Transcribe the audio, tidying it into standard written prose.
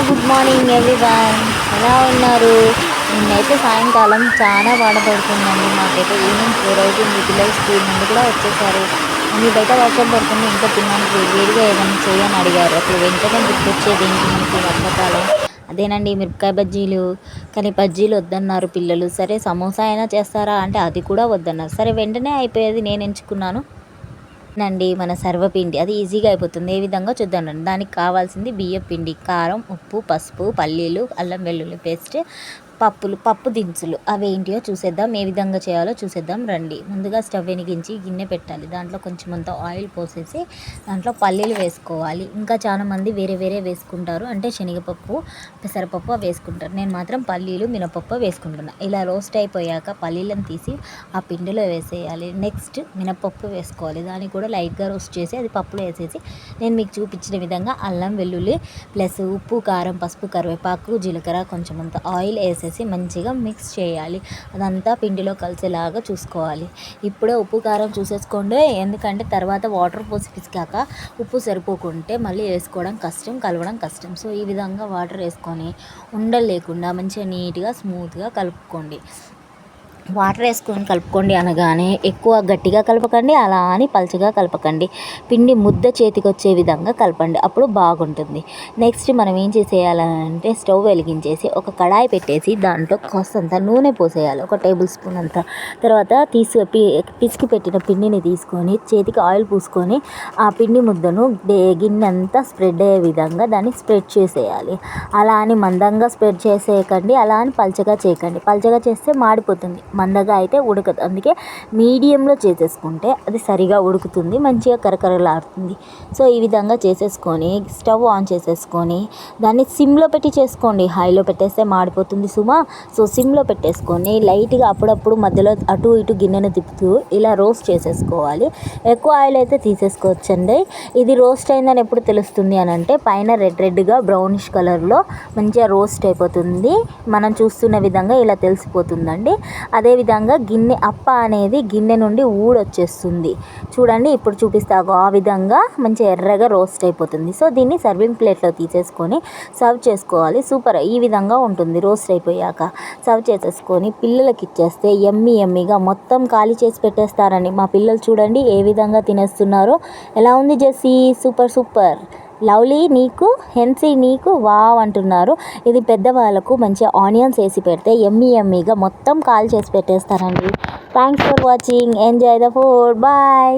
Good morning everyone. ఎలా ఉన్నారు? నిన్నైతే సాయంకాలం చాలా వాడపడుతుందండి. మాకైతే ఈవినింగ్ 4 అవుతుంది. పిల్లలు స్కూల్ నుండి కూడా వచ్చేసారు. మీ బయట వర్షం పడుతుంది, ఇంకా తినడానికి వేడిగా ఏదైనా చేయని అడిగారు. అప్పుడు వెంటనే గుర్తొచ్చేది ఏంటి మనకి వర్షాకాలం, అదేనండి మిరపకాయ బజ్జీలు. కానీ బజ్జీలు వద్దన్నారు పిల్లలు. సరే సమోసా అయినా చేస్తారా అంటే అది కూడా వద్దన్నారు. సరే వెంటనే అయిపోయేది నేను ఎంచుకున్నాను నండి మన సర్వపిండి. అది ఈజీగా అయిపోతుంది. ఏ విధంగా చూద్దాం. దానికి కావాల్సింది బియ్యం పిండి, కారం, ఉప్పు, పసుపు, పల్లీలు, అల్లం వెల్లుల్లి పేస్ట్, పప్పు దినుసులు. అవి ఏంటియో చూసేద్దాం. ఏ విధంగా చేయాలో చూసేద్దాం రండి. ముందుగా స్టవ్ వెలిగించి గిన్నె పెట్టాలి. దాంట్లో కొంచెం అంత ఆయిల్ పోసేసి దాంట్లో పల్లీలు వేసుకోవాలి. ఇంకా చాలా మంది వేరే వేరే వేసుకుంటారు, అంటే శనగపప్పు, పెసరపప్పు అవి వేసుకుంటారు. నేను మాత్రం పల్లీలు, మినపప్పు వేసుకుంటున్నా. ఇలా రోస్ట్ అయిపోయాక పల్లీలను తీసి ఆ పిండిలో వేసేయాలి. నెక్స్ట్ మినపప్పు వేసుకోవాలి. దాన్ని కూడా లైట్గా రోస్ట్ చేసి అది పప్పులో వేసేసి నేను మీకు చూపించిన విధంగా అల్లం వెల్లుల్లి ప్లస్ ఉప్పు, కారం, పసుపు, కరివేపాకు, జీలకర్ర, కొంచెం అంత ఆయిల్ వేసేసి మంచిగా మిక్స్ చేయాలి. అదంతా పిండిలో కలిసేలాగా చూసుకోవాలి. ఇప్పుడే ఉప్పు కారం చూసేసుకోండి, ఎందుకంటే తర్వాత వాటర్ పోసి పిసికాక ఉప్పు సరిపోకుంటే మళ్ళీ వేసుకోవడం కష్టం, కలవడం కష్టం. సో ఈ విధంగా వాటర్ వేసుకొని ఉండలు లేకుండా మంచిగా నీట్గా స్మూత్గా కలుపుకోండి. వాటర్ వేసుకొని కలుపుకోండి అనగానే ఎక్కువ గట్టిగా కలపకండి, అలా అని పలుచగా కలపకండి. పిండి ముద్ద చేతికి వచ్చే విధంగా కలపండి, అప్పుడు బాగుంటుంది. నెక్స్ట్ మనం ఏం చేసేయాలంటే స్టవ్ వెలిగించేసి ఒక కడాయి పెట్టేసి దాంట్లో కాస్తంత నూనె పోసేయాలి, 1 టేబుల్ స్పూన్ అంత. తర్వాత పిసికి పెట్టిన పిండిని తీసుకొని చేతికి ఆయిల్ పూసుకొని ఆ పిండి ముద్దను గిన్నె అంతా స్ప్రెడ్ అయ్యే విధంగా దాన్ని స్ప్రెడ్ చేసేయాలి. అలా అని మందంగా స్ప్రెడ్ చేసేయకండి, అలా అని పలుచగా చేయకండి. పలుచగా చేస్తే మాడిపోతుంది, మందగా అయితే ఉడకదు. అందుకే మీడియంలో చేసేసుకుంటే అది సరిగా ఉడుకుతుంది, మంచిగా కరకరలాడుతుంది. సో ఈ విధంగా చేసేసుకొని స్టవ్ ఆన్ చేసేసుకొని దాన్ని సిమ్లో పెట్టి చేసుకోండి. హైలో పెట్టేస్తే మాడిపోతుంది సుమా. సో సిమ్లో పెట్టేసుకొని లైట్గా అప్పుడప్పుడు మధ్యలో అటు ఇటు గిన్నెను తిప్పుతూ ఇలా రోస్ట్ చేసేసుకోవాలి. ఎక్కువ ఆయిల్ అయితే తీసేసుకోవచ్చండి. ఇది రోస్ట్ అయిందని ఎప్పుడు తెలుస్తుంది అని అంటే పైన రెడ్గా బ్రౌనిష్ కలర్లో మంచిగా రోస్ట్ అయిపోతుంది. మనం చూస్తున్న విధంగా ఇలా తెలిసిపోతుందండి. అదేవిధంగా అప్ప అనేది గిన్నె నుండి ఊడొచ్చేస్తుంది చూడండి. ఇప్పుడు చూపిస్తాను, ఆ విధంగా మంచిగా ఎర్రగా రోస్ట్ అయిపోతుంది. సో దీన్ని సర్వింగ్ ప్లేట్లో తీసేసుకొని సర్వ్ చేసుకోవాలి. సూపర్, ఈ విధంగా ఉంటుంది. రోస్ట్ అయిపోయాక సర్వ్ చేసేసుకొని పిల్లలకి ఇచ్చేస్తే ఎమ్మీగా మొత్తం ఖాళీ చేసి పెట్టేస్తారండి. మా పిల్లలు చూడండి ఏ విధంగా తినేస్తున్నారో. ఎలా ఉంది జెస్సీ? సూపర్. లవ్లీ నీకు, హెన్సీ నీకు వావ్ అంటున్నారు. ఇది పెద్దవాళ్ళకు మంచిగా ఆనియన్స్ వేసి పెడితే ఎమ్మీగా మొత్తం కాల్ చేసి పెట్టేస్తారండి. Thanks for watching. Enjoy the food. Bye.